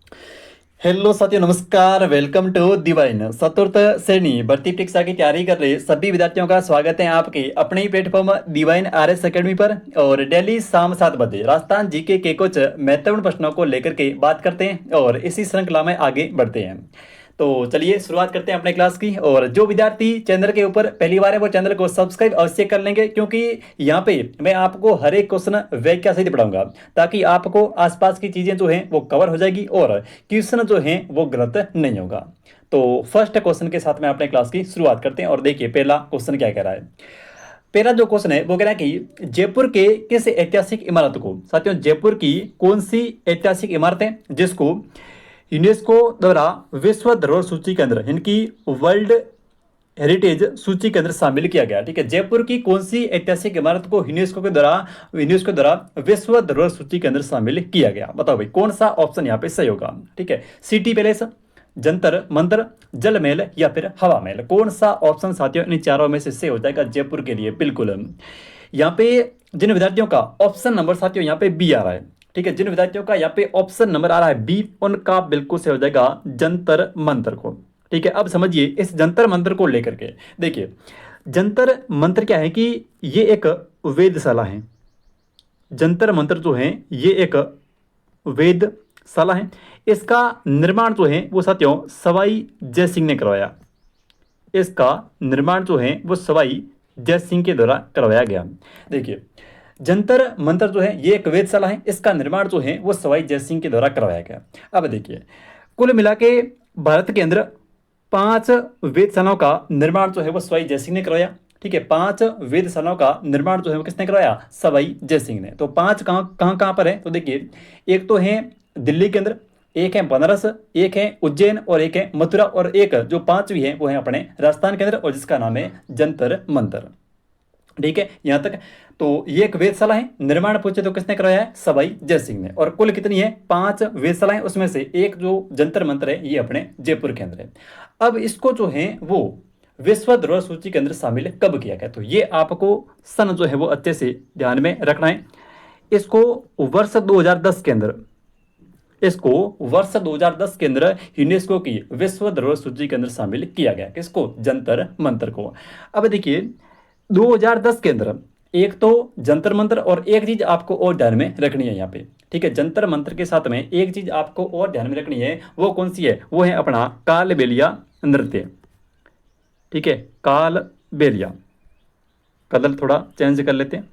Hello साथियों, नमस्कार। Welcome to Divine. चतुर्थ श्रेणी भर्ती परीक्षा की तैयारी कर रहे सभी विद्यार्थियों का स्वागत है आपके अपने ही प्लेटफॉर्म डिवाइन आरएस एकेडमी पर। और डेली शाम 7 बजे राजस्थान जीके के कुछ महत्वपूर्ण प्रश्नों को लेकर के बात करते हैं और इसी श्रृंखला में आगे बढ़ते हैं। तो चलिए शुरुआत करते हैं अपने क्लास की। और जो विद्यार्थी चैनल के ऊपर पहली बार है वो चैनल को सब्सक्राइब अवश्य कर लेंगे, क्योंकि यहाँ पे मैं आपको हर एक क्वेश्चन व्याख्या सहित पढ़ाऊंगा, ताकि आपको आसपास की चीजें जो हैं वो कवर हो जाएगी और क्वेश्चन जो हैं वो गलत नहीं होगा। तो फर्स्ट क्वेश्चन के साथ में अपने क्लास की शुरुआत करते हैं और देखिए पहला क्वेश्चन क्या कह रहा है। पहला जो क्वेश्चन है वो कह रहा है कि जयपुर के किस ऐतिहासिक इमारत को, साथियों जयपुर की कौन सी ऐतिहासिक इमारत है जिसको यूनेस्को द्वारा विश्व धरोहर सूची के अंदर, इनकी वर्ल्ड हेरिटेज सूची के अंदर शामिल किया गया। ठीक है, जयपुर की कौन सी ऐतिहासिक इमारत को यूनेस्को द्वारा विश्व धरोहर सूची के अंदर शामिल किया गया? बताओ भाई कौन सा ऑप्शन यहाँ पे सही होगा। ठीक है, सिटी पैलेस, जंतर मंतर, जल महल या फिर हवा महल? कौन सा ऑप्शन साथियों इन चारों में से सही हो जाएगा जयपुर के लिए? बिल्कुल यहाँ पे जिन विद्यार्थियों का ऑप्शन नंबर साथियों यहाँ पे बी आ रहा है, ठीक है, जिन विद्यार्थियों का यहाँ पे ऑप्शन नंबर आ रहा है बी, उनका बिल्कुल सही हो जाएगा जंतर मंतर को। ठीक है, अब समझिए इस जंतर मंतर को लेकर के। देखिए जंतर मंतर क्या है कि ये एक वेदशाला है। जंतर मंतर जो है ये एक वेदशाला है। इसका निर्माण जो है वो साथियों सवाई जय सिंह ने करवाया। इसका निर्माण जो है वो सवाई जय सिंह के द्वारा करवाया गया। देखिए जंतर मंतर जो है ये एक वेदशाला है, इसका निर्माण जो है वो सवाई जय सिंह के द्वारा करवाया गया। अब देखिए कुल मिला के भारत के अंदर 5 वेदशालाओं का निर्माण जो है वो सवाई जय सिंह ने करवाया। ठीक है, 5 वेदशालाओं का निर्माण जो है वो किसने करवाया? सवाई जय सिंह ने। तो 5 कहाँ पर है? तो देखिए एक तो है दिल्ली के अंदर, एक है बनारस, एक है उज्जैन और एक है मथुरा, और एक जो पांचवी है वो है अपने राजस्थान के अंदर और जिसका नाम है जंतर मंतर। ठीक है, यहां तक तो ये एक वेधशाला है। निर्माण पूछे तो किसने करवाया है? सवाई जय सिंह ने। और कुल कितनी है? 5 वेधशालाएं, उसमें से एक जो जंतर मंतर है ये अपने जयपुर के अंदर है। अब इसको जो है वो विश्व धरोहर सूची के अंदर शामिल कब किया गया? तो ये आपको सन जो है वो अच्छे से ध्यान में रखना है। इसको वर्ष 2010 के अंदर, इसको वर्ष 2010 के अंदर यूनेस्को की विश्व धरोहर सूची के अंदर शामिल किया गया। किसको? जंतर मंतर को। अब देखिए 2010 के अंदर एक तो जंतर मंतर, और एक चीज आपको और ध्यान में रखनी है यहाँ पे। ठीक है, जंतर मंतर के साथ में एक चीज आपको और ध्यान में रखनी है, वो कौन सी है? वो है अपना कालबेलिया नृत्य। ठीक है, कालबेलिया, कलर थोड़ा चेंज कर लेते हैं।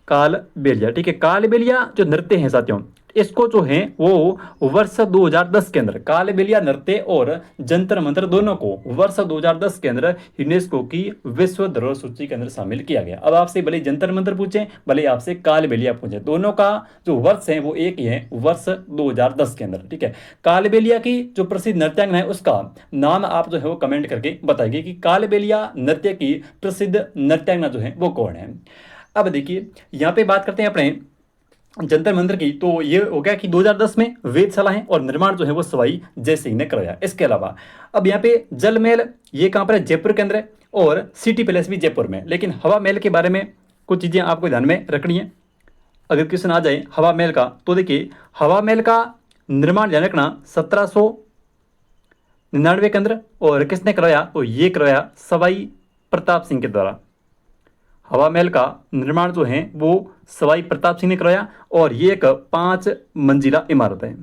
कालबेलिया, ठीक है, कालबेलिया जो नृत्य है साथियों, इसको जो है वो वर्ष 2010 के अंदर कालबेलिया नृत्य और जंतर मंतर दोनों को वर्ष 2010 के अंदर यूनेस्को की विश्व धरोहर सूची के अंदर शामिल किया गया। अब आपसे भले जंतर मंतर पूछे, भले आपसे कालबेलिया पूछे, दोनों का जो वर्ष है वो एक ही है, वर्ष 2010 के अंदर। ठीक है, कालबेलिया की जो प्रसिद्ध नृत्यांगना है उसका नाम आप जो है वो कमेंट करके बताइए कि कालबेलिया नृत्य की प्रसिद्ध नृत्यांगना जो है वो कौन है। अब देखिए यहाँ पे बात करते हैं अपने जंतर मंतर की। तो ये हो गया कि 2010 में वेधशाला है और निर्माण जो है वो सवाई जय सिंह ने करवाया। इसके अलावा अब यहाँ पे जल महल ये कहाँ पर है? जयपुर के अंदर है। और सिटी पैलेस भी जयपुर में। लेकिन हवा महल के बारे में कुछ चीज़ें आपको ध्यान में रखनी है। अगर क्वेश्चन आ जाए हवा महल का, तो देखिए हवा महल का निर्माण ध्यान रखना 1799 के अंदर। और किसने करवाया? तो ये करवाया सवाई प्रताप सिंह के द्वारा। हवा महल का निर्माण जो है वो सवाई प्रताप सिंह ने करवाया और ये एक 5 मंजिला इमारत है।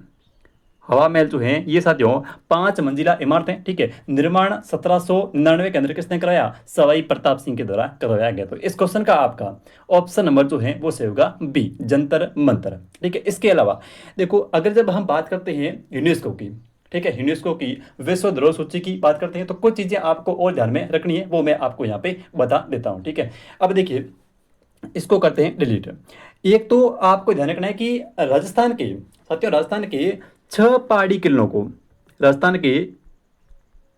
हवा महल जो है ये साथियों 5 मंजिला इमारत है। ठीक है, निर्माण 1799 के अंदर किसने कराया? सवाई प्रताप सिंह के द्वारा करवाया गया। तो इस क्वेश्चन का आपका ऑप्शन नंबर जो है वो सही होगा बी, जंतर मंतर। ठीक है, इसके अलावा देखो अगर जब हम बात करते हैं यूनेस्को की, ठीक है, यूनेस्को की विश्व धरोहर सूची की बात करते हैं, तो कुछ चीजें आपको और ध्यान में रखनी है, वो मैं आपको यहाँ पे बता देता हूँ। ठीक है, अब देखिए इसको करते हैं डिलीट। एक तो आपको ध्यान रखना है कि राजस्थान के साथियों, राजस्थान के 6 पहाड़ी किलों को, राजस्थान के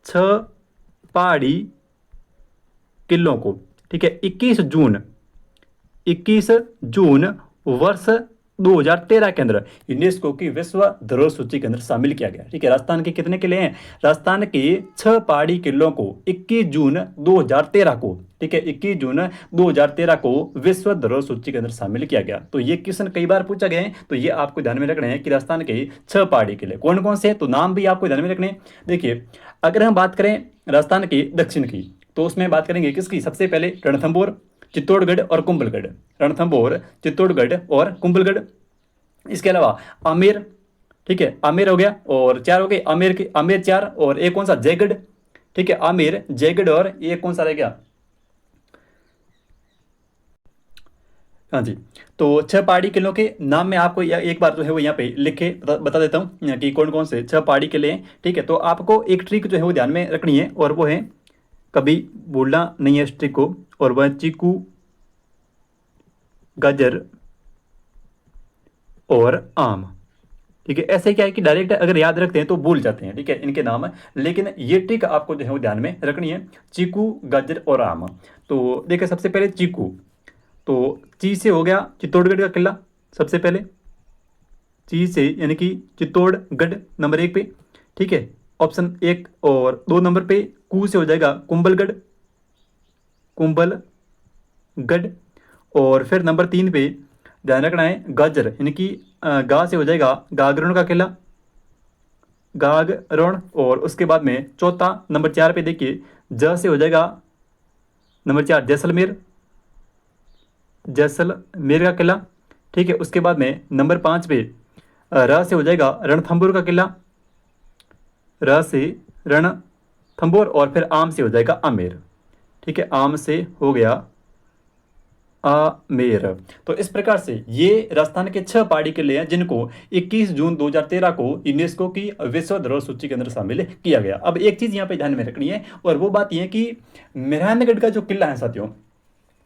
6 पहाड़ी किलों को, ठीक है, 21 जून वर्ष 2013 के अंदर यूनेस्को की विश्व धरोहर सूची के अंदर शामिल किया गया। ठीक है, राजस्थान के कितने किले हैं? राजस्थान के 6 पहाड़ी किलों को 21 जून 2013 को, ठीक है, 21 जून 2013 को विश्व धरोहर सूची के अंदर शामिल किया गया। तो ये क्वेश्चन कई बार पूछा गया है, तो ये आपको ध्यान में रखना है कि राजस्थान के 6 पहाड़ी किले कौन कौन से हैं, तो नाम भी आपको ध्यान में रखने हैं। देखिए, अगर हम बात करें राजस्थान के दक्षिण की, तो उसमें बात करेंगे किसकी? सबसे पहले रणथंभौर, चित्तौड़गढ़ और कुंभलगढ़। रणथंभौर, चित्तौड़गढ़ और कुंभलगढ़। इसके अलावा आमेर, ठीक है, आमेर हो गया, और 4 हो गए आमेर के, आमेर 4, और एक कौन सा? जयगढ़। ठीक है, आमेर, जयगढ़, और एक कौन सा रह गया? हाँ जी। तो 6 पहाड़ी किलों के नाम मैं आपको एक बार जो है वो यहाँ पे लिख के बता देता हूँ कि कौन कौन से 6 पहाड़ी किले हैं। ठीक है, तो आपको एक ट्रिक जो है वो ध्यान में रखनी है, और वो है कभी भूलना नहीं है इस ट्रिक को, और वह चीकू, गाजर और आम। ठीक है, ऐसे क्या है कि डायरेक्ट अगर याद रखते हैं तो भूल जाते हैं, ठीक है, इनके नाम, लेकिन ये ट्रिक आपको जो है वो ध्यान में रखनी है, चीकू, गाजर और आम। तो देखिए, सबसे पहले चीकू, तो ची से हो गया चित्तौड़गढ़ का किला सबसे पहले, ची से यानी कि चित्तौड़गढ़ नंबर 1 पे। ठीक है, ऑप्शन 1, और 2 नंबर पे कू से हो जाएगा कुंभलगढ़, कुंभलगढ़, और फिर नंबर 3 पे ध्यान रखना है गाजर, यानी कि गा से हो जाएगा गागरण का किला, गागरण, और उसके बाद में चौथा नंबर 4 पे देखिए ज से हो जाएगा नंबर 4 जैसलमेर, जैसलमेर का किला। ठीक है, उसके बाद में नंबर 5 पे र से हो जाएगा रणथंभौर का किला, र से रणथंभौर, और फिर आम से हो जाएगा आमेर। ठीक है, आम से हो गया आमेर। तो इस प्रकार से ये राजस्थान के 6 पहाड़ी किले हैं जिनको 21 जून 2013 को यूनेस्को की विश्व धरोहर सूची के अंदर शामिल किया गया। अब एक चीज यहाँ पे ध्यान में रखनी है, और वो बात यह है कि मेहरानगढ़ का जो किला है साथियों,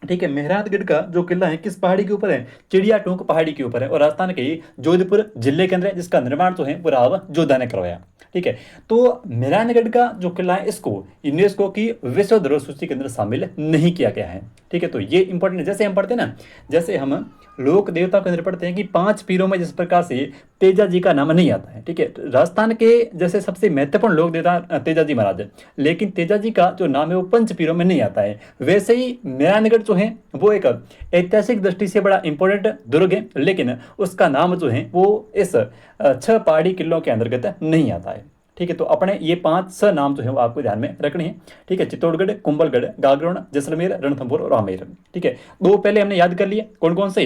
ठीक है, मेहरानगढ़ का जो किला है किस पहाड़ी के ऊपर है? चिड़िया टोंक पहाड़ी के ऊपर है, और राजस्थान के जोधपुर जिले के अंदर है, जिसका निर्माण जो है वो राव जोधा ने करवाया। ठीक है, तो मेहरानगढ़ का जो किला है इसको यूनेस्को की विश्व धरोहर सूची के अंदर शामिल नहीं किया गया है। ठीक है, तो ये इंपॉर्टेंट है। जैसे हम पढ़ते हैं ना, जैसे हम लोक देवता के अंदर पढ़ते हैं कि 5 पीरों में जिस प्रकार से तेजा जी का नाम नहीं आता है। ठीक है, राजस्थान के जैसे सबसे महत्वपूर्ण लोक देवता तेजा जी महाराज है, लेकिन तेजा जी का जो नाम है वो 5 पीरों में नहीं आता है। वैसे ही मेहरानगढ़ जो है वो एक ऐतिहासिक दृष्टि से बड़ा इंपॉर्टेंट दुर्ग है, लेकिन उसका नाम जो है वो इस 6 पहाड़ी किलों के अंतर्गत नहीं आता है। ठीक है, तो अपने ये 5 नाम जो है वो आपको ध्यान में रखने हैं। ठीक है, चित्तौड़गढ़, कुंभलगढ़, गागरण, जैसलमेर, रणथंभौर और आमेर। ठीक है, 2 पहले हमने याद कर लिए, कौन कौन से?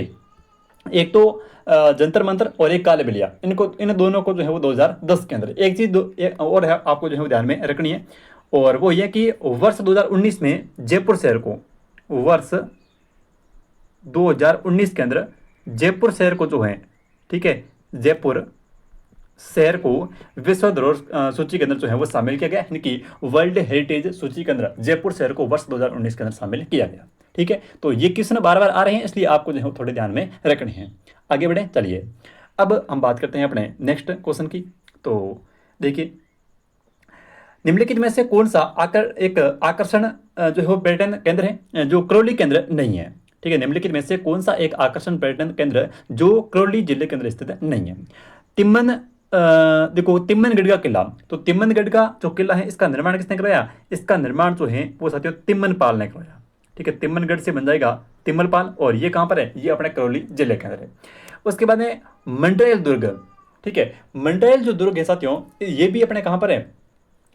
एक तो जंतर मंतर और एक काले बिलिया, इनको, इन दोनों को जो है वो 2010 के अंदर। एक चीज और है आपको जो है वो ध्यान में रखनी है, और वो ये कि वर्ष 2019 में जयपुर शहर को, वर्ष 2019 के अंदर जयपुर शहर को जो है, ठीक है, जयपुर शहर को विश्व धरोहर सूची के अंदर जो है वो शामिल किया गया, यानी कि वर्ल्ड हेरिटेज सूची के अंदर जयपुर शहर को वर्ष 2019 के अंदर शामिल किया गया। ठीक है, तो ये क्वेश्चन बार बार आ रहे हैं, इसलिए आपको जो है थोड़े ध्यान में रखने हैं। आगे बढ़े, चलिए अब हम बात करते हैं अपने नेक्स्ट क्वेश्चन की। तो देखिए, निम्नलिखित में से कौन सा एक आकर्षण जो है वो पर्यटन केंद्र है जो करौली केंद्र नहीं है? ठीक है, निम्नलिखित में से कौन सा एक आकर्षण पर्यटन केंद्र जो करौली जिले के अंदर स्थित नहीं है? तिम्मन, देखो तिम्मनगढ़ का किला, तो तिम्मनगढ़ का जो किला है इसका निर्माण किसने करवाया? इसका निर्माण जो है वो साथियों तिम्मनपाल ने करवाया। ठीक है, तिम्मनगढ़ से बन जाएगा तिम्मलपाल, और ये कहाँ पर है? ये अपने करौली जिले के अंदर है। उसके बाद में मंडरेल दुर्ग। ठीक है, मंडरेल जो दुर्ग है साथियों, ये भी अपने कहाँ पर है?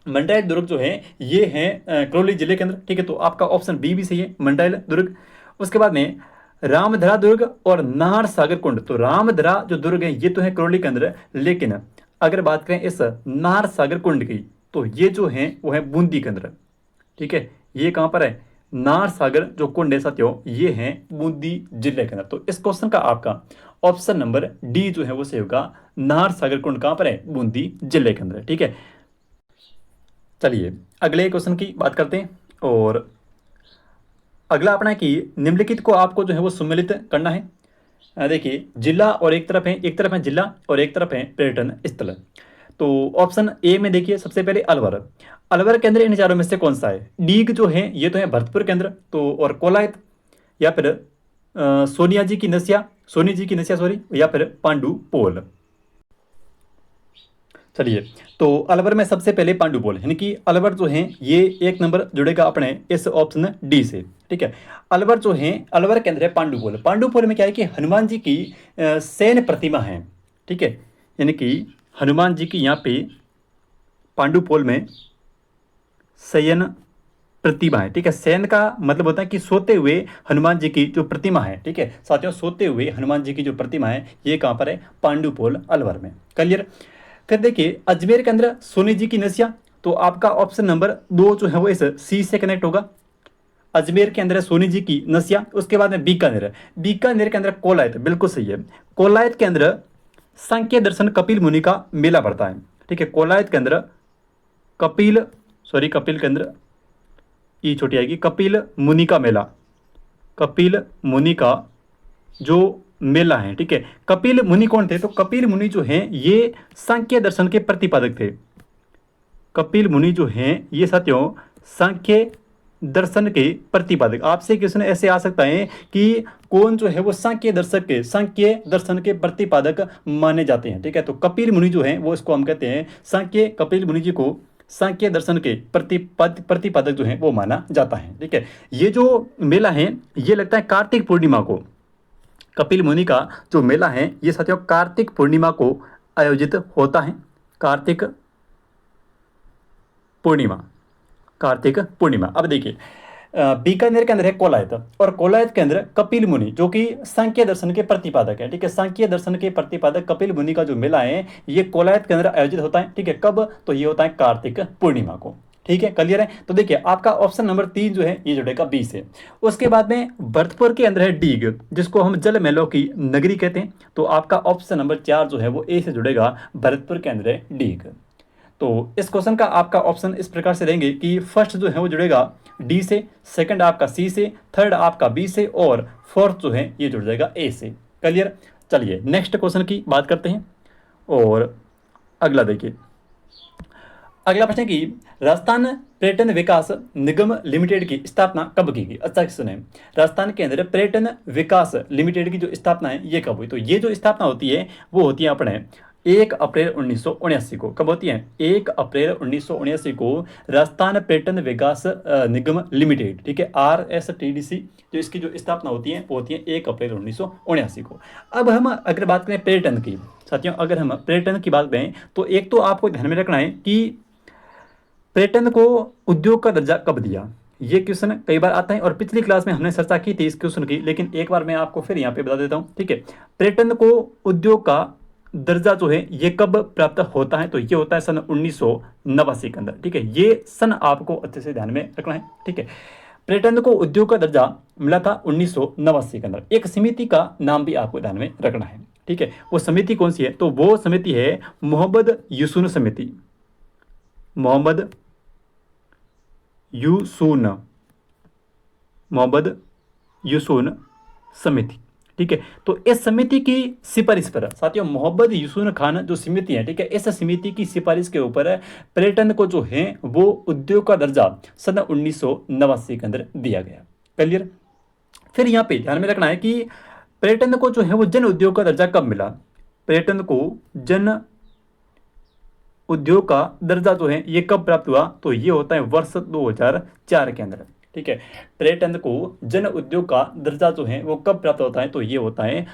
मंडरेल दुर्ग जो है ये है करौली जिले के अंदर। ठीक है, तो आपका ऑप्शन बी भी सही है, मंडरेल दुर्ग। उसके बाद में रामधरा दुर्ग और नाहर सागर कुंड, तो रामधरा जो दुर्ग है ये तो है करौली के अंदर, लेकिन अगर बात करें इस नाहर सागर कुंड की, तो ये जो है वो है बूंदी के अंदर। ठीक है, ये कहां पर है? नाहर सागर जो कुंड है साथियों ये है बूंदी जिले के अंदर। तो इस क्वेश्चन का आपका ऑप्शन नंबर डी जो है वो सही होगा, नाहर सागर कुंड कहां पर है? बूंदी जिले के अंदर। ठीक है, चलिए अगले क्वेश्चन की बात करते हैं, और अगला अपना है कि निम्नलिखित को आपको जो है वो सम्मिलित करना है। देखिए, जिला और एक तरफ है जिला और एक तरफ है पर्यटन स्थल। तो ऑप्शन ए में देखिए सबसे पहले अलवर। अलवर के अंदर इन चारों में से कौन सा है? डीग जो है ये तो है भरतपुर के अंदर, तो और कोलायत, या फिर सोनिया जी की नसिया, सोनी जी की नसिया सॉरी, या फिर पांडुपोल। चलिए, तो अलवर में सबसे पहले पांडुपोल, यानी कि अलवर जो है ये एक नंबर जुड़ेगा अपने इस ऑप्शन डी से। ठीक है, अलवर जो है, अलवर के अंदर है पांडुपोल। पांडुपोल में क्या है कि हनुमान जी की सैन्य प्रतिमा है। ठीक है, यानी कि हनुमान जी की यहाँ पे पांडुपोल में शयन प्रतिमा है। ठीक है, शयन का मतलब होता है कि सोते हुए हनुमान जी की जो प्रतिमा है। ठीक है साथियों, सोते हुए हनुमान जी की जो प्रतिमा है ये कहाँ पर है? पांडुपोल अलवर में। क्लियर। फिर देखिए अजमेर के अंदर सोनी जी की नसिया, तो आपका ऑप्शन नंबर 2 जो है वो इस सी से कनेक्ट होगा। अजमेर के अंदर है सोनी जी की नसिया। उसके बाद में बीकानेर है, बीकानेर के अंदर कोलायत, बिल्कुल सही है। कोलायत के अंदर सांख्य दर्शन कपिल मुनि का मेला पड़ता है। ठीक है, कोलायत के अंदर कपिल कपिल के अंदर ई छोटी आएगी, कपिल मुनि का मेला, कपिल मुनि का जो मेला है। ठीक है, कपिल मुनि कौन थे? तो कपिल मुनि जो हैं ये सांख्य दर्शन के प्रतिपादक थे। कपिल मुनि जो हैं ये साथियों सांख्य दर्शन के प्रतिपादक। आपसे क्वेश्चन ऐसे आ सकता है कि कौन जो है वो सांख्य दर्शन के प्रतिपादक माने जाते हैं। ठीक है, तो कपिल मुनि जो है वो इसको हम कहते हैं सांख्य, कपिल मुनि जी को सांख्य दर्शन के प्रतिपादक जो है वो माना जाता है। ठीक है, ये जो मेला है ये लगता है कार्तिक पूर्णिमा को। कपिल मुनि का जो मेला है ये साथियों कार्तिक पूर्णिमा को आयोजित होता है। कार्तिक पूर्णिमा, कार्तिक पूर्णिमा। अब देखिए बीकानेर के अंदर है कोलायत, और कोलायत के अंदर कपिल मुनि जो कि सांख्य दर्शन के प्रतिपादक है। ठीक है, सांख्य दर्शन के प्रतिपादक कपिल मुनि का जो मेला है ये कोलायत के अंदर आयोजित होता है। ठीक है, कब? तो ये होता है कार्तिक पूर्णिमा को। ठीक है, क्लियर है। तो देखिए आपका ऑप्शन नंबर 3 जो है ये जुड़ेगा बी से। उसके बाद में भरतपुर के अंदर है डीग, जिसको हम जल महलों की नगरी कहते हैं। तो आपका ऑप्शन नंबर 4 जो है वो ए से जुड़ेगा, भरतपुर के अंदर है डीग। तो इस क्वेश्चन का आपका ऑप्शन इस प्रकार से रहेंगे कि फर्स्ट जो है वो जुड़ेगा डी से, सेकंड आपका सी से, थर्ड आपका बी से, और फोर्थ जो है ये जुड़ जाएगा ए से। क्लियर। चलिए नेक्स्ट क्वेश्चन की बात करते हैं। और अगला देखिए, अगला प्रश्न की राजस्थान पर्यटन विकास निगम लिमिटेड की स्थापना कब की गई? अच्छा सुने, राजस्थान के अंदर पर्यटन विकास लिमिटेड की जो स्थापना है ये कब हुई? तो ये जो स्थापना होती है वो होती है अपने 1 अप्रैल 1979 को। कब होती है? 1 अप्रैल 1979 को राजस्थान पर्यटन विकास निगम लिमिटेड। ठीक है, RSTDC जो इसकी जो स्थापना होती है वो होती है 1 अप्रैल 1979 को। अब हम अगर बात करें पर्यटन की, साथियों अगर हम पर्यटन की बात करें तो एक तो आपको ध्यान में रखना है कि पर्यटन को उद्योग का दर्जा कब दिया। ये क्वेश्चन कई बार आता है और पिछली क्लास में हमने चर्चा की थी इस क्वेश्चन की, लेकिन एक बार मैं आपको फिर यहाँ पे बता देता हूँ। ठीक है, पर्यटन को उद्योग का दर्जा जो है ये कब प्राप्त होता है? तो ये होता है सन 1989 के अंदर। ठीक है, ये सन आपको अच्छे से ध्यान में रखना है। ठीक है, पर्यटन को उद्योग का दर्जा मिला था 1989 के अंदर। एक समिति का नाम भी आपको ध्यान में रखना है। ठीक है, वो समिति कौन सी है? तो वो समिति है मोहम्मद यूसुन समिति, मोहम्मद यूसुन समिति। ठीक है, तो इस समिति की सिफारिश पर साथियों मोहम्मद यूसुन खान जो समिति है, ठीक है, इस समिति की सिफारिश के ऊपर पर्यटन को जो है वो उद्योग का दर्जा सन 1989 के अंदर दिया गया। क्लियर। फिर यहाँ पे ध्यान में रखना है कि पर्यटन को जो है वो जन उद्योग का दर्जा कब मिला? पर्यटन को जन उद्योग का दर्जा जो है ये कब प्राप्त हुआ? तो ये होता है वर्ष 2004 के अंदर। ठीक है, पर्यटन को जन उद्योग का दर्जा जो है वो कब प्राप्त होता है? तो ये होता है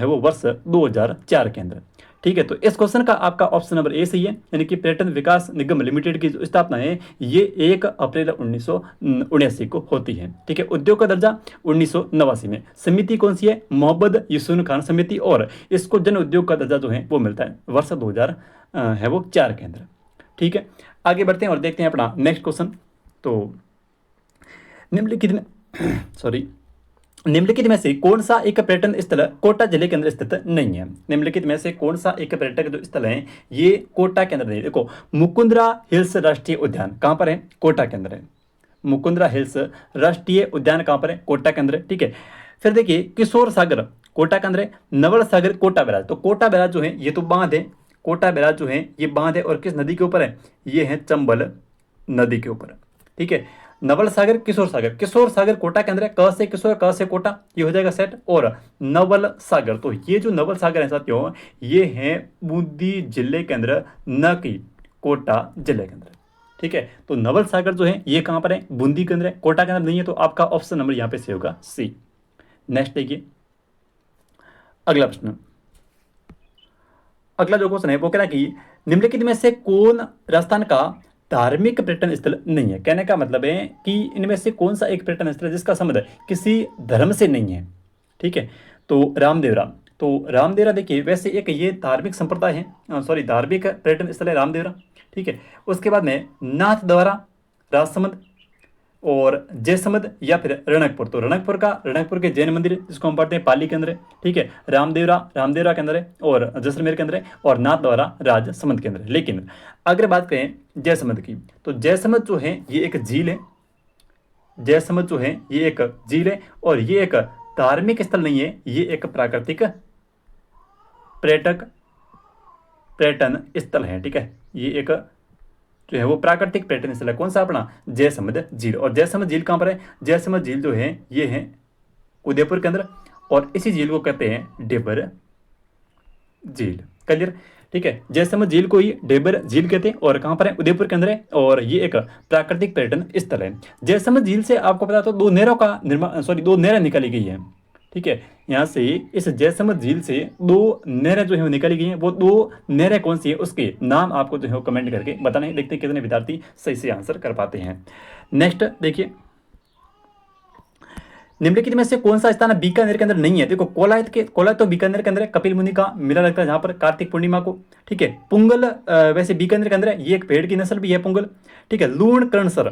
वो वर्ष 2004 के अंदर। ठीक है, तो इस क्वेश्चन का आपका ऑप्शन नंबर ए सही है, यानी कि पर्यटन विकास निगम लिमिटेड की जो स्थापना है ये 1 अप्रैल 1979 को होती है। ठीक है, उद्योग का दर्जा 1989 में। समिति कौन सी है? मोहम्मद यूसुन खान समिति, और इसको जन उद्योग का दर्जा जो है वो मिलता है वर्ष 2004 के अंदर। ठीक है, आगे बढ़ते हैं और देखते हैं अपना नेक्स्ट क्वेश्चन। तो निम्नलिखित में निम्नलिखित में से कौन सा एक पर्यटन स्थल कोटा जिले के अंदर स्थित नहीं है? निम्नलिखित में से कौन सा एक पर्यटक जो स्थल है ये कोटा के अंदर नहीं? देखो मुकुंदरा हिल्स राष्ट्रीय उद्यान कहाँ पर है? कोटा के अंदर है। मुकुंदरा हिल्स राष्ट्रीय उद्यान कहाँ पर है? कोटा के अंदर है। ठीक है, फिर देखिए किशोर सागर कोटा के अंदर है। नवल सागर कोटा बैराज, तो कोटा बैराज जो है ये तो बांध है, कोटा बैराज जो है ये बांध है, और किस नदी के ऊपर है? ये है चंबल नदी के ऊपर। ठीक है, नवल सागर, किशोर सागर, किशोर सागर कोटा के अंदर है, क से किशोर, क से कोटा, ये हो जाएगा सेट। और नवल सागर, तो ये जो नवल सागर है साथियों, ये है बूंदी जिले के अंदर, न कि कोटा जिले के अंदर। ठीक है, तो नवल सागर जो है ये कहां पर है, बूंदी के अंदर है, कोटा के अंदर नहीं है, तो आपका ऑप्शन नंबर यहां पे से होगा सी। नेक्स्ट देखिए अगला प्रश्न। अगला जो क्वेश्चन है वो कह रहा है कि निम्नलिखित में से कौन राजस्थान का धार्मिक पर्यटन स्थल नहीं है। कहने का मतलब है कि इनमें से कौन सा एक पर्यटन स्थल है जिसका संबंध किसी धर्म से नहीं है। ठीक है, तो रामदेवरा, तो रामदेवरा देखिए वैसे एक ये धार्मिक संप्रदाय है, सॉरी धार्मिक पर्यटन स्थल है रामदेवरा। ठीक है, उसके बाद में नाथ द्वारा, राजसमंद और जयसमंद या फिर रणकपुर, तो रणकपुर के जैन मंदिर जिसको हम पढ़ते हैं पाली के अंदर है। ठीक है, रामदेवरा के अंदर है, और जैसलमेर के अंदर है, और नाथद्वारा राजसमंद के अंदर है। लेकिन अगर बात करें जयसमंद की, तो जयसमंद जो है ये एक झील है, जयसमंद जो है ये एक झील है, और ये एक धार्मिक स्थल नहीं है, ये एक प्राकृतिक पर्यटन स्थल है। ठीक है, ये एक जो है वो प्राकृतिक पर्यटन स्थल है, कौन सा अपना जयसमंद झील। और जयसमंद झील कहाँ पर है, जयसमंद झील जो है ये है उदयपुर के अंदर, और इसी झील को कहते हैं डेबर झील। क्लियर। ठीक है, जयसमंद झील को ही डेबर झील कहते हैं, और कहाँ पर है, उदयपुर के अंदर है, और ये एक प्राकृतिक पर्यटन स्थल है। जयसमंद झील से आपको पता तो दो नहरों का निर्माण, सॉरी दो नहरें निकाली गई है। ठीक है, यहाँ से इस जयसमंद झील से दो नहरें जो है वो निकाली गई हैं। वो दो नहरें कौन सी है उसके नाम आपको जो है वो कमेंट करके बताना है। देखते हैं कितने विद्यार्थी सही से आंसर कर पाते हैं। नेक्स्ट देखिए, निम्नलिखित में से कौन सा स्थान बीकानेर के अंदर नहीं है। देखो कोलायत तो बीकानेर के अंदर है, कपिल मुनि का मेला लगता है जहां पर कार्तिक पूर्णिमा को। ठीक है, पुंगल वैसे बीकानेर के अंदर है, ये एक पेड़ की नस्ल भी है पुंगल। ठीक है, लूणकरण सर,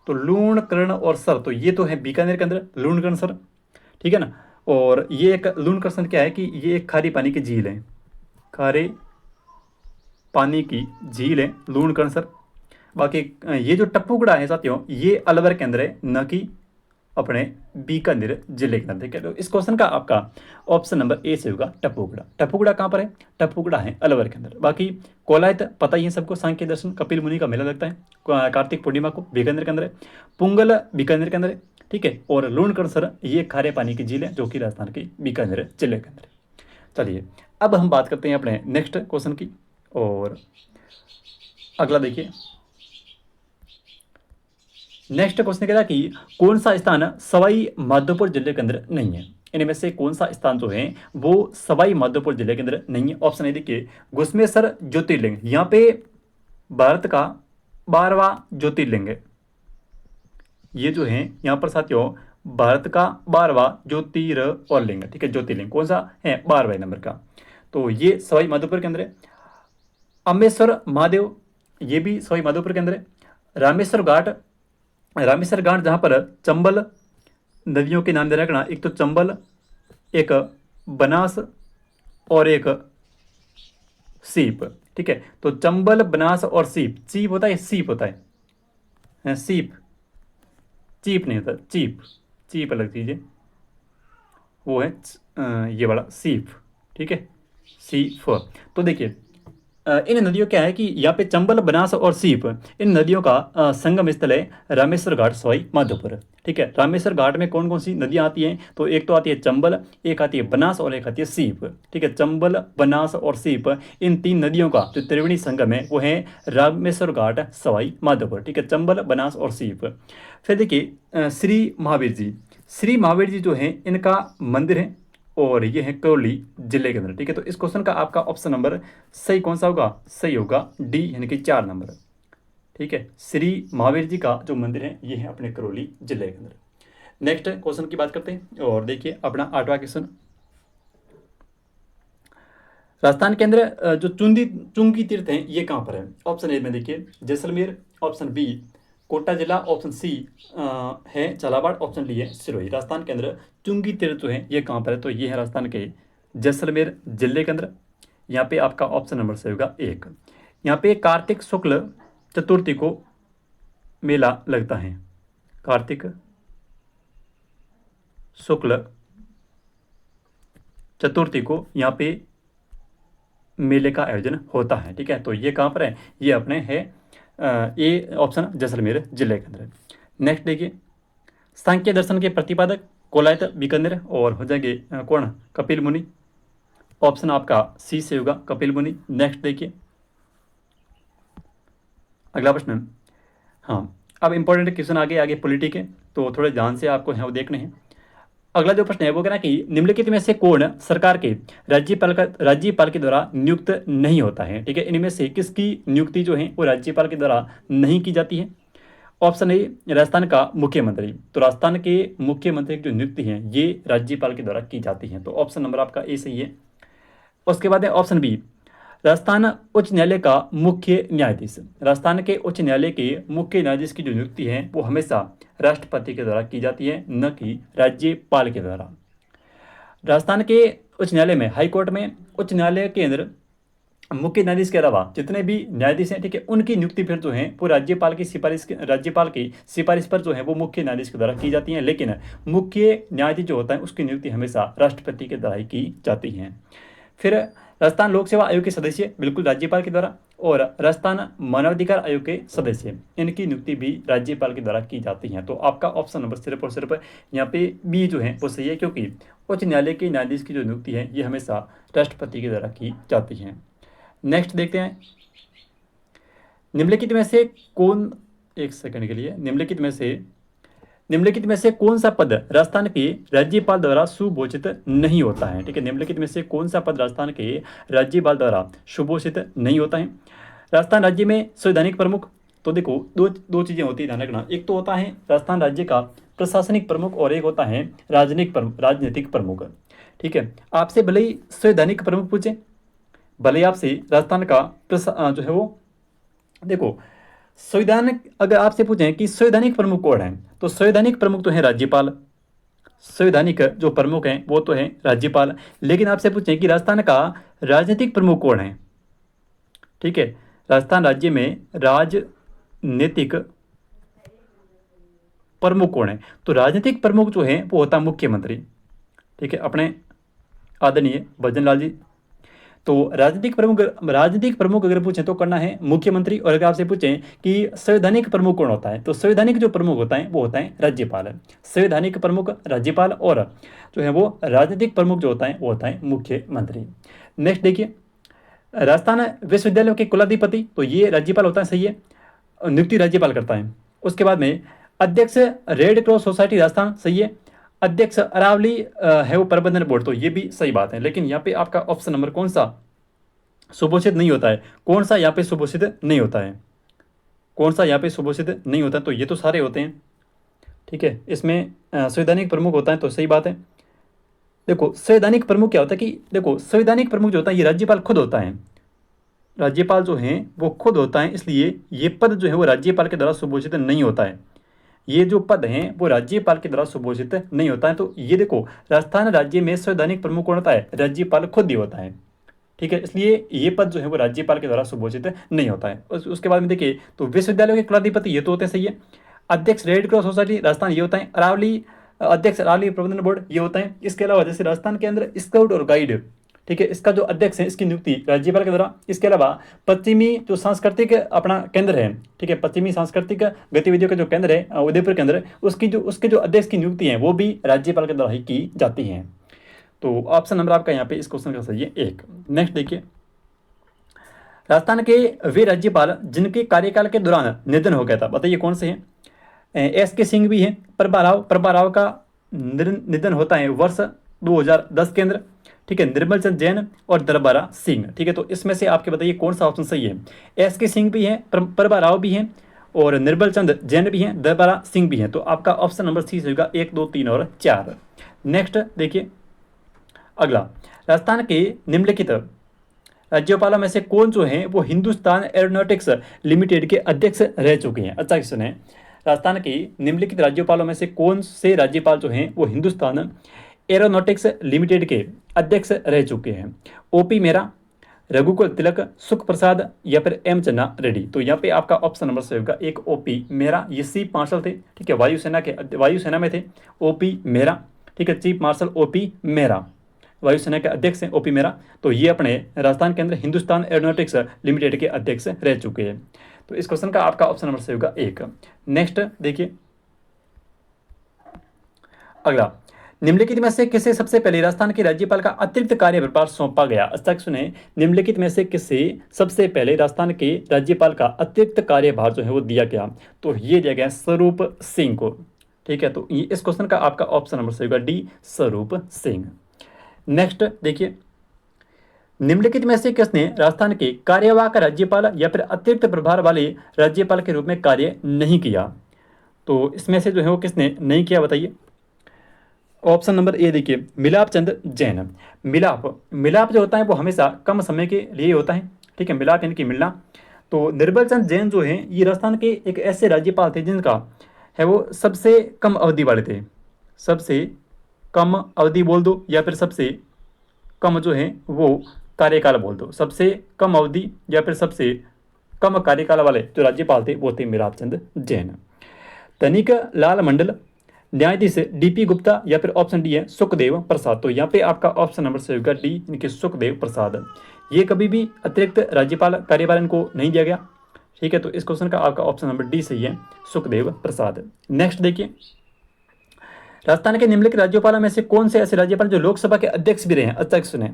तो लूणकरण और सर, तो ये तो है बीकानेर के अंदर लूणकरण सर। ठीक है ना, और ये एक लूणकरण क्या है कि ये एक खारी पानी की झील है, खारे पानी की झील है लूणकरण सर। बाकी ये जो टप्पूगढ़ा है साथियों, ये अलवर के अंदर है, न कि अपने बीकानेर जिले के अंदर। ठीक है, तो इस क्वेश्चन का आपका ऑप्शन नंबर ए से होगा टप्पूगढ़ा। टप्पूगढ़ा कहाँ पर है, टप्पूगढ़ा है अलवर के अंदर। बाकी कोलायत पता ही है सबको, सांख्य दर्शन कपिल मुनि का मेला लगता है कार्तिक पूर्णिमा को, बीकानेर के अंदर है। पुंगल बीकानेर के अंदर है। ठीक है, और लूणकरणसर ये खारे पानी की झील है जो कि राजस्थान के बीकानेर जिले के अंदर है। चलिए अब हम बात करते हैं अपने नेक्स्ट क्वेश्चन की, और अगला देखिए नेक्स्ट क्वेश्चन कहता है कि कौन सा स्थान सवाई माधोपुर जिले के अंदर नहीं है। इनमें से कौन सा स्थान जो है वो सवाई माधोपुर जिले के अंदर नहीं है। ऑप्शन ए देखिए, घुसमेश्वर ज्योतिर्लिंग, यहाँ पे भारत का 12वां ज्योतिर्लिंग है। ये जो है यहाँ पर साथियों भारत का 12वां ज्योतिर्लिंग। ठीक है, ज्योतिर्लिंग कौन सा है, 12वें नंबर का, तो ये सवाई माधोपुर के अंदर है। अम्बेश्वर महादेव, ये भी सवाई माधोपुर के अंदर है। रामेश्वर घाट जहाँ पर चंबल नदियों के नाम दे रखना, एक तो चंबल, एक बनास और एक सीप। ठीक है, तो चंबल, बनास और सीप, चीप होता है सीप होता है, सीप चीप नहीं होता, चीप चीप अलग चीज है, वो है ये वाला सीप। ठीक है, सीप। तो देखिए इन नदियों क्या है कि यहाँ पे चंबल, बनास और सीप, इन नदियों का संगम स्थल है रामेश्वर घाट सवाई माधोपुर। ठीक है, रामेश्वर घाट में कौन कौन सी नदियाँ आती हैं, तो एक तो आती है चंबल, एक आती है बनास और एक आती है सीप। ठीक है, चंबल, बनास और सीप, इन तीन नदियों का जो त्रिवेणी संगम है वो है रामेश्वर घाट सवाई माधोपुर। ठीक है, चंबल, बनास और सीप। फिर देखिए श्री महावीर जी जो है इनका मंदिर है, और ये है करौली जिले के अंदर। ठीक है, तो इस क्वेश्चन का आपका ऑप्शन नंबर सही कौन सा होगा, सही होगा डी, यानी कि 4 नंबर। ठीक है, श्री महावीर जी का जो मंदिर है ये है अपने करौली जिले के अंदर। नेक्स्ट क्वेश्चन की बात करते हैं, और देखिए अपना 8वां क्वेश्चन। राजस्थान के अंदर जो चुंगी तीर्थ हैं ये कहाँ पर है। ऑप्शन ए में देखिए जैसलमेर, ऑप्शन बी कोटा जिला, ऑप्शन सी है झालावाड़, ऑप्शन डी है सिरोही। राजस्थान के अंदर चुंगी तीर्थ जो है ये कहाँ पर है, तो ये है राजस्थान के जैसलमेर जिले के अंदर। यहाँ पे आपका ऑप्शन नंबर सही होगा 1। यहाँ पे कार्तिक शुक्ल चतुर्थी को मेला लगता है, कार्तिक शुक्ल चतुर्थी को यहाँ पे मेले का आयोजन होता है। ठीक है, तो ये कहाँ पर है, ये अपने है ये ऑप्शन जैसलमेर जिले के अंदर है। नेक्स्ट देखिए, सांख्य दर्शन के प्रतिपादक कोलायत बीकानेर, और हो जाएंगे कौन, कपिल मुनि। ऑप्शन आपका सी से होगा, कपिल मुनि। नेक्स्ट देखिए अगला प्रश्न। हाँ, अब इंपॉर्टेंट क्वेश्चन आगे आगे पॉलिटी के, तो थोड़े ध्यान से आपको है वो देखने हैं। अगला जो प्रश्न है वो कहना कि निम्नलिखित में से कौन सरकार के राज्यपाल के द्वारा नियुक्त नहीं होता है। ठीक है, इनमें से किसकी नियुक्ति जो है वो राज्यपाल के द्वारा नहीं की जाती है। ऑप्शन ए, राजस्थान का मुख्यमंत्री। तो राजस्थान के मुख्यमंत्री की जो नियुक्ति है ये राज्यपाल के द्वारा की जाती है। तो ऑप्शन नंबर आपका ए सही है। उसके बाद है ऑप्शन बी, राजस्थान उच्च न्यायालय का मुख्य न्यायाधीश। राजस्थान के उच्च न्यायालय के मुख्य न्यायाधीश की जो नियुक्ति है वो हमेशा राष्ट्रपति के द्वारा की जाती है, न कि राज्यपाल के द्वारा। राजस्थान के उच्च न्यायालय में, हाई कोर्ट में, उच्च न्यायालय के अंदर मुख्य न्यायाधीश के अलावा जितने भी न्यायाधीश हैं, ठीक है, उनकी नियुक्ति फिर जो है वो राज्यपाल की सिफारिश पर जो है वो मुख्य न्यायाधीश के द्वारा की जाती है। लेकिन मुख्य न्यायाधीश जो होता है उसकी नियुक्ति हमेशा राष्ट्रपति के द्वारा ही की जाती है। फिर राजस्थान लोक सेवा आयोग के सदस्य बिल्कुल राज्यपाल के द्वारा, और राजस्थान मानवाधिकार आयोग के सदस्य, इनकी नियुक्ति भी राज्यपाल के द्वारा की जाती है। तो आपका ऑप्शन नंबर सिर्फ और सिर्फ यहाँ पे बी जो है वो सही है, क्योंकि उच्च न्यायालय के न्यायाधीश की जो नियुक्ति है ये हमेशा राष्ट्रपति के द्वारा की जाती है। नेक्स्ट देखते हैं, निम्नलिखित में से कौन, एक सेकंड के लिए, निम्नलिखित में से कौन सा पद राजस्थान के राज्यपाल द्वारा सुघोषित नहीं होता है। ठीक है, निम्नलिखित में से कौन सा पद राजस्थान के राज्यपाल द्वारा सुघोषित नहीं होता है। राजस्थान राज्य में संवैधानिक प्रमुख, तो देखो दो चीजें होती है, ध्यान रखना। एक तो होता है राजस्थान राज्य का प्रशासनिक प्रमुख, और एक होता है राजनीतिक प्रमुख। ठीक है, आपसे भले ही संवैधानिक प्रमुख पूछे, भले ही आपसे राजस्थान का जो है वो, देखो संवैधानिक, अगर आपसे पूछें कि संवैधानिक प्रमुख कौन है, तो संवैधानिक प्रमुख तो है राज्यपाल। संवैधानिक जो प्रमुख हैं वो तो है राज्यपाल। लेकिन आपसे पूछें कि राजस्थान का राजनीतिक प्रमुख कौन है, ठीक है, राजस्थान राज्य में राजनीतिक प्रमुख कौन है, तो राजनीतिक प्रमुख जो है वो होता मुख्यमंत्री। ठीक है, अपने आदरणीय भजनलाल जी। तो राजनीतिक प्रमुख अगर पूछें तो करना है मुख्यमंत्री। और अगर आपसे पूछें कि संवैधानिक प्रमुख कौन होता है, तो संवैधानिक जो प्रमुख होता है वो होता है राज्यपाल। संवैधानिक प्रमुख राज्यपाल, और जो है वो राजनीतिक प्रमुख जो होता है वो होता है मुख्यमंत्री। नेक्स्ट देखिए, राजस्थान विश्वविद्यालय के कुलाधिपति, तो ये राज्यपाल होता है, सही है, नियुक्ति राज्यपाल करता है। उसके बाद में अध्यक्ष रेड क्रॉस सोसाइटी राजस्थान, सही है। अध्यक्ष अरावली है वो प्रबंधन बोर्ड, तो ये भी सही बात है। लेकिन यहाँ पे आपका ऑप्शन नंबर कौन सा सुघोषित नहीं होता है, कौन सा यहाँ पे सुघोषित नहीं होता है, कौन सा यहाँ पे सुघोषित नहीं होता है, तो ये तो सारे होते हैं। ठीक है, इसमें संवैधानिक प्रमुख होता है, तो सही बात है। देखो संवैधानिक प्रमुख क्या होता है कि, देखो संवैधानिक प्रमुख जो होता है ये राज्यपाल खुद होता है, राज्यपाल जो है वो खुद होता है, इसलिए ये पद जो है वो राज्यपाल के द्वारा सुघोषित नहीं होता है। ये जो पद हैं वो राज्यपाल के द्वारा सुघोषित नहीं होता है। तो ये देखो, राजस्थान राज्य में संवैधानिक प्रमुख कौन होता है, राज्यपाल खुद ही होता है। ठीक है, इसलिए ये पद जो है वो राज्यपाल के द्वारा सुघोषित नहीं होता है। उसके बाद में देखिए, तो विश्वविद्यालय के कुलाधिपति ये तो होते हैं, सही है। अध्यक्ष रेड क्रॉस सोसाइटी राजस्थान ये होता है। अध्यक्ष अरावली प्रबंधन बोर्ड ये होता है। इसके अलावा जैसे राजस्थान के अंदर स्काउट और गाइड, ठीक है, इसका जो अध्यक्ष है इसकी नियुक्ति राज्यपाल के द्वारा। इसके अलावा पश्चिमी जो सांस्कृतिक अपना केंद्र है, ठीक है, पश्चिमी सांस्कृतिक गतिविधियों का जो केंद्र है उदयपुर के अंदर, उसके जो अध्यक्ष की नियुक्ति है वो भी राज्यपाल के द्वारा ही की जाती है। तो ऑप्शन नंबर आपका यहाँ पे इस क्वेश्चन का सही है 1। नेक्स्ट देखिए, राजस्थान के वे राज्यपाल जिनके कार्यकाल के दौरान निधन हो गया था, बताइए कौन से हैं। एस.के. सिंह भी हैं। प्रभा राव का निधन होता है वर्ष 2010 के अंदर। ठीक है, निर्मल चंद जैन और दरबारा सिंह। ठीक है, तो इसमें से आपके बताइए कौन सा ऑप्शन सही है। एस.के. सिंह भी हैं, प्रभा राव भी हैं, और निर्मल चंद जैन भी हैं, दरबारा सिंह भी हैं। तो आपका ऑप्शन नंबर सी होगा 1, 2, 3 और 4। नेक्स्ट देखिए अगला, राजस्थान के निम्नलिखित राज्यपालों में से कौन जो है वो हिंदुस्तान एरोनॉटिक्स लिमिटेड के अध्यक्ष रह चुके हैं। अच्छा क्वेश्चन है, राजस्थान के निम्नलिखित राज्यपालों में से कौन से राज्यपाल जो हैं वो हिंदुस्तान एरोनॉटिक्स लिमिटेड के अध्यक्ष रह चुके हैं। ओपी मेहरा, रघुकुल तिलक, सुख प्रसाद या फिर एम चन्ना रेड्डी। तो यहाँ पे आपका ऑप्शन नंबर सही होगा 1 ओपी मेहरा। ये चीफ मार्शल थे, ठीक है, वायुसेना में थे ओपी मेहरा। ठीक है, चीफ मार्शल ओपी मेहरा, वायुसेना के अध्यक्ष हैं ओपी मेहरा। तो ये अपने राजस्थान के अंदर हिंदुस्तान एरोनॉटिक्स लिमिटेड के अध्यक्ष रह चुके हैं। तो इस क्वेश्चन का आपका ऑप्शन नंबर सही होगा 1। नेक्स्ट देखिए, अगला, निम्नलिखित में से किसे सबसे पहले राजस्थान के राज्यपाल का अतिरिक्त कार्यभार सौंपा गया? अच्छा सुने, निम्नलिखित में से किसे सबसे पहले राजस्थान के राज्यपाल का अतिरिक्त कार्यभार जो है वो दिया गया? तो ये दिया गया स्वरूप सिंह को। ठीक है, तो इस क्वेश्चन का आपका ऑप्शन नंबर सही होगा डी, स्वरूप सिंह। नेक्स्ट देखिए, निम्नलिखित में से किसने राजस्थान के कार्यवाहक राज्यपाल या फिर अतिरिक्त प्रभार वाले राज्यपाल के रूप में कार्य नहीं किया? तो इसमें से जो है वो किसने नहीं किया बताइए? ऑप्शन नंबर ए देखिए, मिलाप चंद जैन। मिलाप जो होता है वो हमेशा कम समय के लिए होता है। ठीक है, मिलाप यानी कि मिलना। तो निर्बल चंद जैन जो है ये राजस्थान के एक ऐसे राज्यपाल थे जिनका है वो सबसे कम अवधि वाले थे। सबसे कम अवधि बोल दो या फिर सबसे कम जो है वो कार्यकाल बोल दो। सबसे कम अवधि या फिर सबसे कम कार्यकाल वाले जो राज्यपाल थे वो थे मिलाप चंद जैन। तनिक लाल मंडल, न्यायाधीश डीपी गुप्ता या फिर ऑप्शन डी है सुखदेव प्रसाद। तो यहाँ पे आपका ऑप्शन नंबर सही होगा डी, यानी कि सुखदेव प्रसाद। ये कभी भी अतिरिक्त राज्यपाल कार्यभार इनको नहीं दिया गया। ठीक है, तो इस क्वेश्चन का आपका ऑप्शन नंबर डी सही है, सुखदेव प्रसाद। नेक्स्ट देखिए, राजस्थान के निम्नलिखित राज्यपालों में से कौन से ऐसे राज्यपाल जो लोकसभा के अध्यक्ष भी रहे हैं? अच्छा सुने,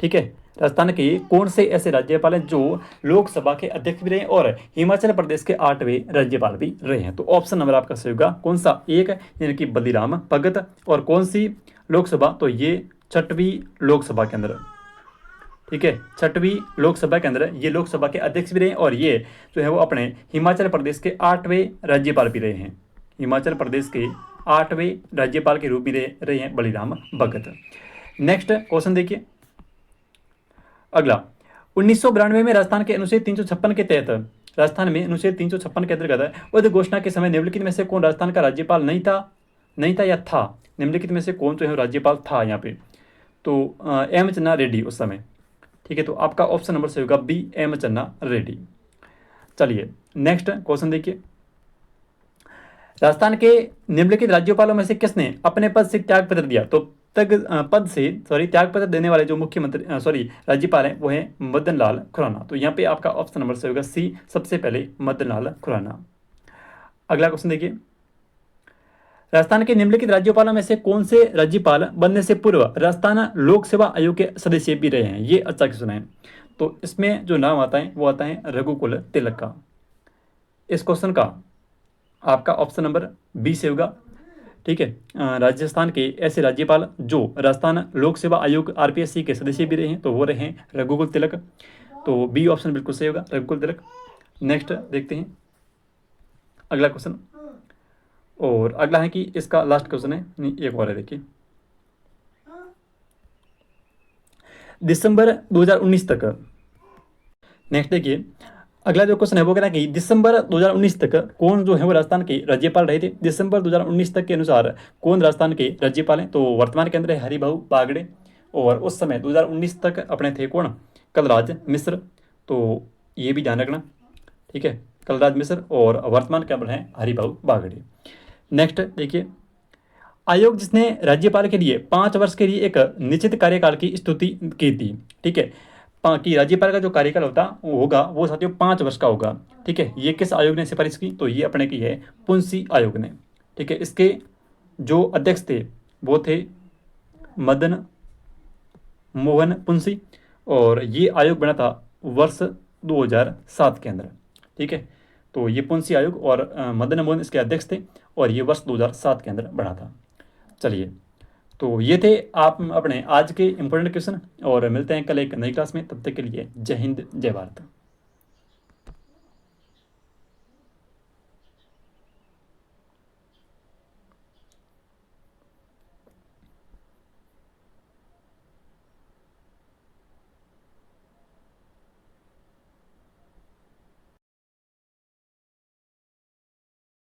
ठीक है, राजस्थान के कौन से ऐसे राज्यपाल हैं जो लोकसभा के अध्यक्ष भी रहे हैं और हिमाचल प्रदेश के 8वें राज्यपाल भी रहे हैं? तो ऑप्शन नंबर आपका सही होगा कौन सा? एक, यानी कि बलीराम भगत। और कौन सी लोकसभा? तो ये 6वीं लोकसभा के अंदर। ठीक है, 6वीं लोकसभा के अंदर ये लोकसभा के अध्यक्ष भी रहे हैं और ये जो है वो अपने हिमाचल प्रदेश के 8वें राज्यपाल भी रहे हैं। हिमाचल प्रदेश के 8वें राज्यपाल के रूप में रहे हैं बलीराम भगत। नेक्स्ट क्वेश्चन देखिए, अगला, 1992 में राजस्थान के अनुच्छेद 356 के तहत राजस्थान में अनुच्छेद 356 के अंतर्गत उद्घोषणा के समय निम्नलिखित में से कौन राजस्थान का राज्यपाल नहीं था या था? निम्नलिखित में से कौन जो है राज्यपाल था यहाँ पे? तो एम चन्ना रेड्डी उस समय। ठीक है, तो आपका ऑप्शन नंबर सही होगा बी, एम चन्ना रेड्डी। चलिए नेक्स्ट क्वेश्चन देखिए, राजस्थान के निम्नलिखित राज्यपालों में से किसने अपने पद से त्याग पत्र दिया? तो त्याग पत्र देने वाले जो मुख्यमंत्री राज्यपाल हैं वो हैं मदन लाल खुराना। तो यहाँ पे आपका ऑप्शन नंबर सही होगा सी, सबसे पहले मदन लाल खुराना। अगला क्वेश्चन देखिए, राजस्थान के निम्नलिखित राज्यपालों में से कौन से राज्यपाल बनने से पूर्व राजस्थान लोक सेवा आयोग के सदस्य भी रहे हैं? ये अच्छा क्वेश्चन है। तो इसमें जो नाम आता है वो आता है रघुकुल तिलक का। इस क्वेश्चन का आपका ऑप्शन नंबर बी से होगा। ठीक है, राजस्थान के ऐसे राज्यपाल जो राजस्थान लोक सेवा आयोग आरपीएससी के सदस्य भी रहे हैं तो वो रहे हैं रघुकुल तिलक। तो बी ऑप्शन बिल्कुल सही होगा, रघुकुल तिलक। नेक्स्ट देखते हैं अगला क्वेश्चन, और अगला है कि इसका लास्ट क्वेश्चन है, नहीं एक और है देखिए, दिसंबर 2019 तक। नेक्स्ट देखिए, अगला जो क्वेश्चन है वो कहना कि दिसंबर 2019 तक कौन जो है वो राजस्थान के राज्यपाल रहे थे? दिसंबर 2019 तक के अनुसार कौन राजस्थान के राज्यपाल हैं? तो वर्तमान के अंदर है हरिभाऊ बागड़े, और उस समय 2019 तक अपने थे कौन? कलराज मिश्र। तो ये भी ध्यान रखना। ठीक है, कलराज मिश्र और वर्तमान के अंदर हैं हरिभाऊ बागड़े। नेक्स्ट देखिए, आयोग जिसने राज्यपाल के लिए 5 वर्ष के लिए एक निश्चित कार्यकाल की स्तुति की थी। ठीक है, कि राज्यपाल का जो कार्यकाल होगा वो साथियों 5 वर्ष का होगा। ठीक है, ये किस आयोग ने सिफारिश की? तो ये अपने की है पुंसी आयोग ने। ठीक है, इसके जो अध्यक्ष थे वो थे मदन मोहन पुंसी, और ये आयोग बना था वर्ष 2007 के अंदर। ठीक है, तो ये पुंसी आयोग और मदन मोहन इसके अध्यक्ष थे और ये वर्ष 2007 के अंदर बना था। चलिए, तो ये थे आप अपने आज के इंपॉर्टेंट क्वेश्चन, और मिलते हैं कल एक नई क्लास में। तब तक के लिए जय हिंद, जय भारत।